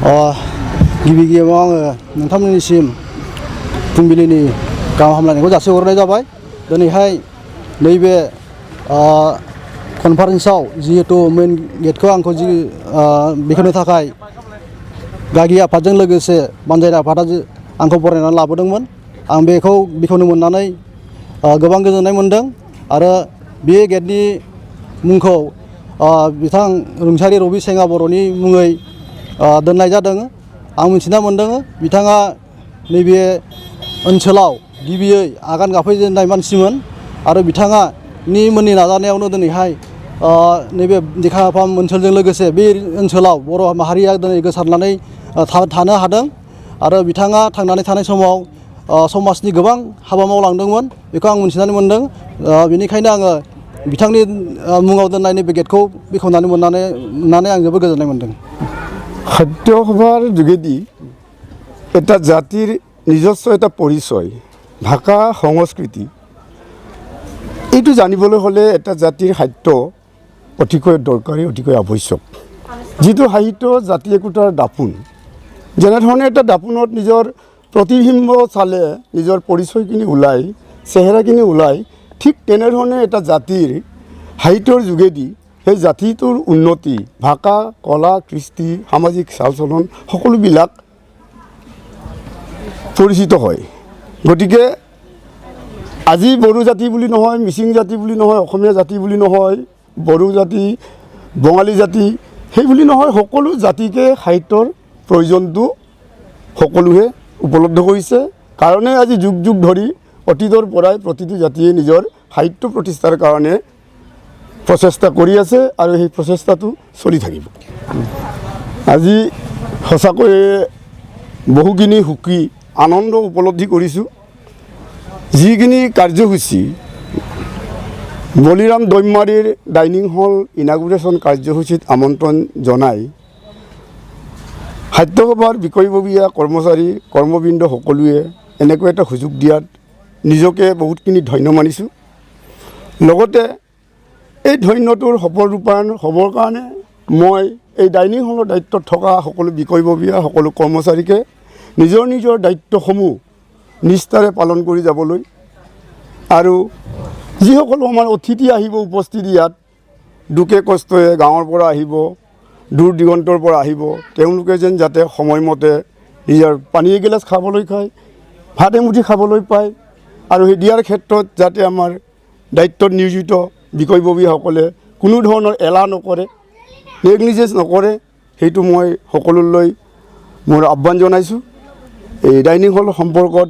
गिबि गिबियाव आङो नोंथांमोननिसिम फुंबिलिनि गाहाम हामलायनायखौ जासिहरनाय जाबाय। दिनैहाय नैबे कनफारेन्सआव जिहेतु मेन गेटखौ आंखौ बेखेवनो थाखाय गागि आफादजों लोगोसे बानजायनाय आफादा आंखौ बरायनानै लाबोदोंमोन। आं बेखौ बेखेवनो मोननानै गोबां गोजोननाय मोनदों आरो बे गेटनि मुंखौ बिथां रुंसारि रबि सेंगा बर'नि मुङै दोननाय जादों। आं मिथिना मोनदों बिथाङा नैबे ओनसोलाव गिबियै आगान गाफैजेननाय मानसिमोन आरो बिथाङानि मोननि नाजानायावनो दिनैहाय नैबे देखाफाम ओनसोलजों लोगोसे बे ओनसोलाव बर' माहारिया दिनै गोसारनानै थानो हादों आरो बिथाङा थांनानै थानाय समाव समाजनि गोबां हाबा मावलांदोंमोन बेखौ आं मिथिनानै मोनदों। बेनिखायनो आङो बिथांनि मुङाव दोननाय नैबे गेटखौ बेखेवनानै मोननानै आं जोबोद गोजोननाय मोनदों। খাদ্য সভাৰ যোগেদি এটা জাতিৰ নিজস্ব এটা পৰিচয়, ভাষা, সংস্কৃতি এইটো জানিবলৈ হ'লে এটা জাতিৰ সাহিত্য অতিকৈ দৰকাৰী, অতিকৈ আৱশ্যক। যিটো সাহিত্য জাতি একোটাৰ দাপোন, যেনেধৰণে এটা দাপোনত নিজৰ প্ৰতিবিম্ব চালে নিজৰ পৰিচয়খিনি ওলায়, চেহেৰাখিনি ওলায়, ঠিক তেনেধৰণে এটা জাতিৰ সাহিত্যৰ যোগেদি সেই জাতিটোৰ উন্নতি, ভাষা, কলা, কৃষ্টি, সামাজিক চাল চলন সকলোবিলাক পৰিচিত হয়। গতিকে আজি বড়ো জাতি বুলি নহয়, মিচিং জাতি বুলি নহয়, অসমীয়া জাতি বুলি নহয়, বড়ো জাতি, বঙালী জাতি সেই বুলি নহয়, সকলো জাতিকে সাহিত্যৰ প্ৰয়োজনটো সকলোৱে উপলব্ধ কৰিছে। কাৰণে আজি যুগ যুগ ধৰি অতীতৰ পৰাই প্ৰতিটো জাতিয়ে নিজৰ সাহিত্য প্ৰতিষ্ঠাৰ কাৰণে প্ৰচেষ্টা কৰি আছে আৰু সেই প্ৰচেষ্টাটো চলি থাকিব। আজি সঁচাকৈয়ে বহুখিনি সুখী, আনন্দ উপলব্ধি কৰিছোঁ। যিখিনি কাৰ্যসূচী বলিৰাম দৈমাৰীৰ ডাইনিং হল ইনাগুৰেশ্যন কাৰ্যসূচীত আমন্ত্ৰণ জনাই সাহিত্যসভাৰ বিষয়ববীয়া কৰ্মচাৰী কৰ্মবৃন্দ সকলোৱে এনেকৈ এটা সুযোগ দিয়াত নিজকে বহুতখিনি ধন্য মানিছোঁ। লগতে এই ধন্যটোৰ সফল ৰূপায়ণ হ'বৰ কাৰণে মই এই ডাইনিং হলৰ দায়িত্বত থকা সকলো বিষয়ববীয়া সকলো কৰ্মচাৰীকে নিজৰ নিজৰ দায়িত্বসমূহ নিষ্ঠাৰে পালন কৰি যাবলৈ আৰু যিসকলো আমাৰ অতিথি আহিব উপস্থিত ইয়াত দুখে কষ্টৰে গাঁৱৰ পৰা আহিব, দূৰ দিগন্তৰ পৰা আহিব, তেওঁলোকে যেন যাতে সময়মতে নিজৰ পানী এগিলাচ খাবলৈ খায়, ভাত এমুঠি খাবলৈ পায় আৰু সেই দিয়াৰ ক্ষেত্ৰত যাতে আমাৰ দায়িত্বত নিয়োজিত বিষয়ববীয়াসকলে কোনো ধৰণৰ এলাহ নকৰে, নেগলিজেঞ্চ নকৰে, সেইটো মই সকলোলৈ মোৰ আহ্বান জনাইছোঁ। এই ডাইনিং হল সম্পৰ্কত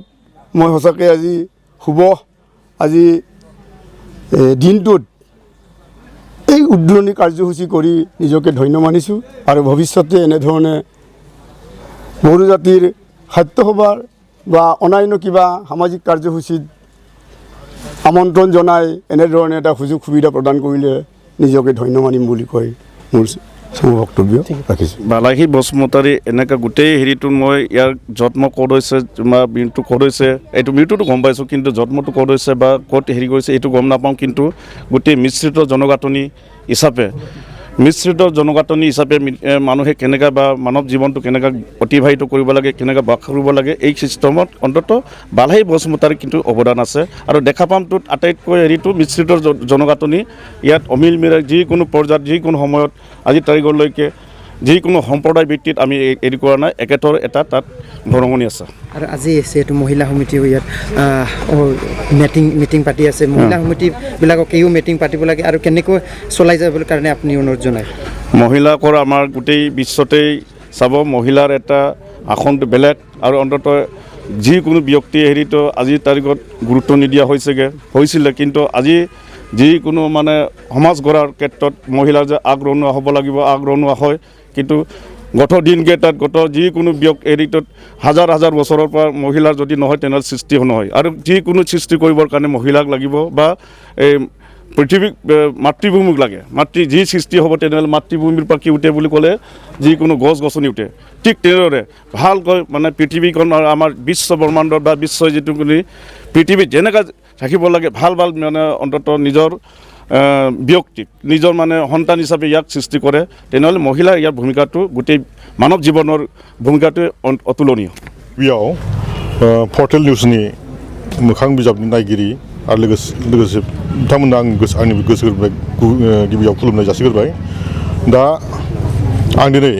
মই সঁচাকৈ আজি শুভ আজি দিনটোত এই উদ্বোধনী কাৰ্যসূচী কৰি নিজকে ধন্য মানিছোঁ আৰু ভৱিষ্যতে এনেধৰণে বড়ো জাতিৰ সাহিত্য সভাৰ বা অন্যান্য কিবা সামাজিক কাৰ্যসূচীত আমন্ত্ৰণ জনাই এনেধৰণে এটা সুযোগ সুবিধা প্ৰদান কৰিলে নিজকে ধন্য মানিম বুলি কৈ মোৰ বক্তব্য ৰাখিছোঁ। বালাহী বসুমতাৰী এনেকৈ গোটেই হেৰিটো মই ইয়াৰ জন্ম ক'ত হৈছে বা মৃত্যু ক'ত হৈছে, এইটো মৃত্যুটো গম পাইছোঁ কিন্তু জন্মটো ক'ত হৈছে বা ক'ত হেৰি কৰিছে এইটো গম নাপাওঁ। কিন্তু গোটেই মিশ্ৰিত জনগাঁথনি হিচাপে মানুহে কেনেকৈ বা মানৱ জীৱনটো কেনেকৈ অতিবাহিত কৰিব লাগে, কেনেকৈ বাস কৰিব লাগে, এই চিষ্টেমত অন্ততঃ বালাহী বসুমতাৰীৰ কিন্তু অৱদান আছে। আৰু দেখা পামটোত আটাইতকৈ হেৰিটো মিশ্ৰিত জনগাঁথনি ইয়াত অমিল মিলাই যিকোনো পৰ্যায়ত যিকোনো সময়ত আজিৰ তাৰিখলৈকে যিকোনো সম্প্ৰদায় ভিত্তিত আমি হেৰি কৰা নাই, একেটাৰ এটা তাত বৰঙণি আছে। আৰু আজি যিহেতু মহিলা সমিতিও ইয়াত মিটিং পাতি আছে, মহিলা সমিতিবিলাকক এইও মিটিং পাতিব লাগে আৰু কেনেকৈ চলাই যাবলৈ কাৰণে আপুনি অনুৰোধ জনায়? মহিলাকৰ আমাৰ গোটেই বিশ্বতেই চাব মহিলাৰ এটা আসনটো বেলেগ আৰু অন্ততঃ যিকোনো ব্যক্তিয়ে হেৰিটো আজিৰ তাৰিখত গুৰুত্ব নিদিয়া হৈছিলে কিন্তু আজি যিকোনো মানে সমাজ গঢ়াৰ ক্ষেত্ৰত মহিলা যে আগৰণুৱা হ'ব লাগিব, আগৰণুৱা হয়। কিন্তু গত দিনকেইটাত যিকোনো হেৰিটোত হাজাৰ হাজাৰ বছৰৰ পৰা মহিলাৰ যদি নহয় তেনেহ'লে সৃষ্টি নহয় আৰু যিকোনো সৃষ্টি কৰিবৰ কাৰণে মহিলাক লাগিব বা এই পৃথিৱীক মাতৃভূমিক লাগে। যি সৃষ্টি হ'ব তেনেহ'লে মাতৃভূমিৰ পৰা কি উঠে বুলি ক'লে যিকোনো গছ গছনি উঠে। ঠিক তেনেদৰে ভালকৈ মানে পৃথিৱীখন আমাৰ বিশ্ব ব্ৰহ্মাণ্ডত বা বিশ্ব যিটো পৃথিৱীত যেনেকৈ থাকিব লাগে ভাল মানে অন্ততঃ নিজৰ ব্যক্তিক নিজৰ মানে সন্তান হিচাপে ইয়াক সৃষ্টি কৰে তেনেহ'লে মহিলাৰ ইয়াৰ ভূমিকাটো গোটেই মানৱ জীৱনৰ ভূমিকাটো অতুলনীয় बेयाव पर्टेल निउसनि मोखां बिजाबनि नायगिरि आरो लोगोसे बिथांमोननो आंनि गोसो गोरबोनिफ्राय गिबियाव खुलुमनाय जासिगोरबाय दा आं दिनै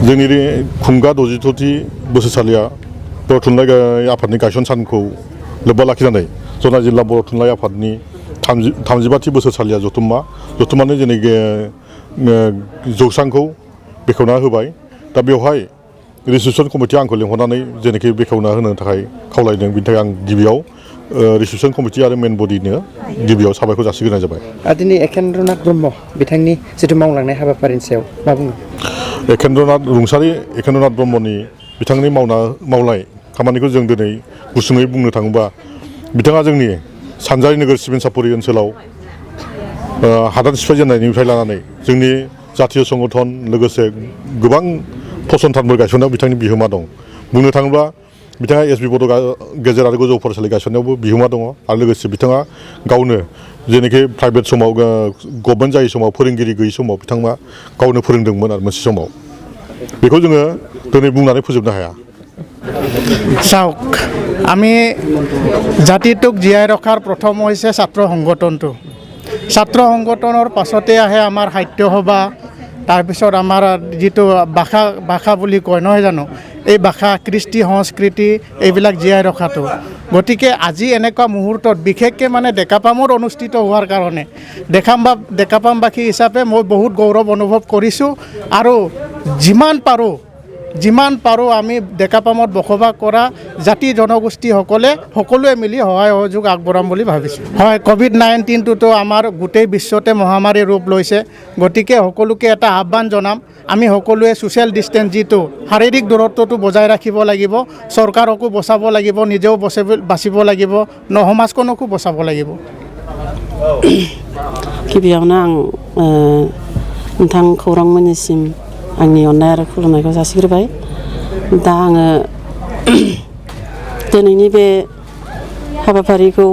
जोंनि खुंगा 66थि बोसोरसालिया बर' थुनलाइ आफादनि गायसन सानखौ लोब्बा लाखिनानै जरहाट जिल्ला बर' थुनलाइ आफादनि 35थि बोसोरसालिया जथुम्मानो जोंनि जौस्रांखौ बेखेवना होबाय दा बेवहाय रिसेपसन कमिटिया आंखौ लिंहरनानै जेनाखि बेखेवना होनो थाखाय खावलायदों बिनि थाखाय आं गिबियाव रिसेपसन कमिटि आरो मेन बडिनो गिबियाव साबायखर जासिग्रोनाय जाबाय दिनै एकेन्द्रनाथ ब्रह्म बिथांनि जिथु मावलांनाय हाबाफारिनि सायाव मा बुङो रुंसारि एकेन्द्रनाथ ब्रह्मनि बिथांनि मावनाय खामानिखौ जों दिनै गुसुङै बुंनो थाङोबा बिथाङा जोंनि सानजारि नोगोर सिमेन्ट सापरि ओनसोलाव हादान सिफायजेननायनिफ्राय लानानै जोंनि जातीय संगठन लोगोसे गोबां फसंथानफोर गायसननायाव बिथांनि बिहोमा दं बुंनो थाङोब्ला बिथाङा एसबि बड' गेजेर आरो गोजौ फरायसालि गायसननायावबो बिहोमा दङ आरो लोगोसे बिथाङा गावनो जेनाखि प्राइभेट समाव गभर्नमेन्ट जायै समाव फोरोंगिरि गैयै समाव बिथाङा गावनो फोरोंदोंमोन आरो मोनसे समाव बेखौ जोङो दिनै बुंनानै फोजोबनो हाया চাওক আমি জাতিটোক জীয়াই ৰখাৰ প্ৰথম হৈছে ছাত্ৰ সংগঠনটো ছাত্ৰ সংগঠনৰ পাছতে আহে আমাৰ সাহিত্য সভা তাৰপিছত আমাৰ যিটো ভাষা বুলি কয় নহয় জানো এই ভাষা কৃষ্টি সংস্কৃতি এইবিলাক জীয়াই ৰখাটো গতিকে আজি এনেকুৱা মুহূৰ্তত বিশেষকৈ মানে ডেকাপামৰ অনুষ্ঠিত হোৱাৰ কাৰণে ডেকাপামবাসী হিচাপে মই বহুত গৌৰৱ অনুভৱ কৰিছোঁ আৰু যিমান পাৰোঁ আমি ডেকাপামত বসবাস কৰা জাতি জনগোষ্ঠীসকলে সকলোৱে মিলি সহায় সহযোগ আগবঢ়াম বুলি ভাবিছোঁ হয় COVID-19টোতো আমাৰ গোটেই বিশ্বতে মহামাৰী ৰূপ লৈছে গতিকে সকলোকে এটা আহ্বান জনাম আমি সকলোৱে ছ'চিয়েল ডিষ্টেঞ্চ যিটো শাৰীৰিক দূৰত্বটো বজাই ৰাখিব লাগিব চৰকাৰকো বচাব লাগিব নিজেও বাচিব লাগিব সমাজখনকো বচাব লাগিব गिबियावनो आं नोंथां खौरांमोननिसिम आंनि अननाय आरो खुलुमनायखौ जासिग्रोबाय दा आङो दिनैनि बे हाबाफारिखौ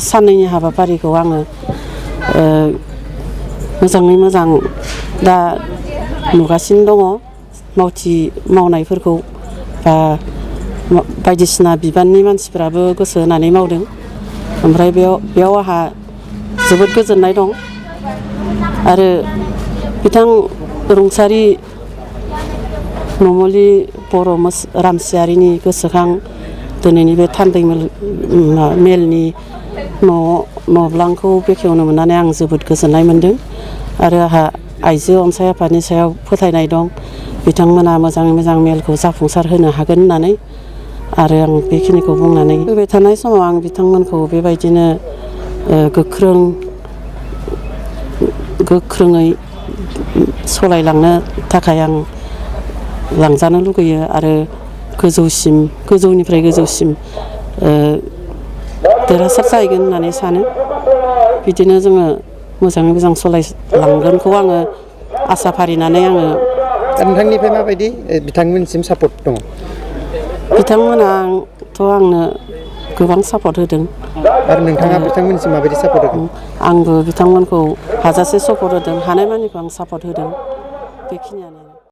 साननैनि हाबाफारिखौ आङो मोजाङै मोजां दा नुगासिनो दङ मावनायफोरखौ बा बायदिसिना बिबाननि मानसिफोराबो गोसो होनानै मावदों ओमफ्राय बेयाव आहा जोबोद गोजोननाय दं आरो बिथां रुंसारि नमलि बर' रामसियारिनि गोसोखां दिनैनि बे थान्दै मेलनि न'ब्लांखौ बेखेवनो मोननानै आं जोबोद गोजोननाय मोन्दों आरो आंहा आइजो अनसाय आफादनि सायाव फोथायनाय दं बिथांमोना मोजाङै मोजां मेलखौ जाफुंसार होनो हागोन होननानै आरो आं बेखिनिखौ बुंनानै फैबाय थानाय समाव आं बिथांमोनखौ बेबायदिनो गोख्रोङै सलायलांनो थाखाय आं लांजानो लुगैयो आरो गोजौनिफ्राय गोजौसिम देरहासार जाहैगोन होननानै सानो बिदिनो जोङो मोजाङै मोजां सलायलांगोनखौ आङो आसा फारिनानै आङो नोंथांनिफ्राय माबायदि बिथांमोनसिम सापर्ट दङ बिथांमोनाथ' आंनो गोबां सापर्ट होदों आरो नोंथाङा बिथांमोनसिम माबायदि सापर्ट होदों आंबो बिथांमोनखौ हाजासे सापर्ट होदों हानायमानिखौ आं सापर्ट होदों बेखिनियानो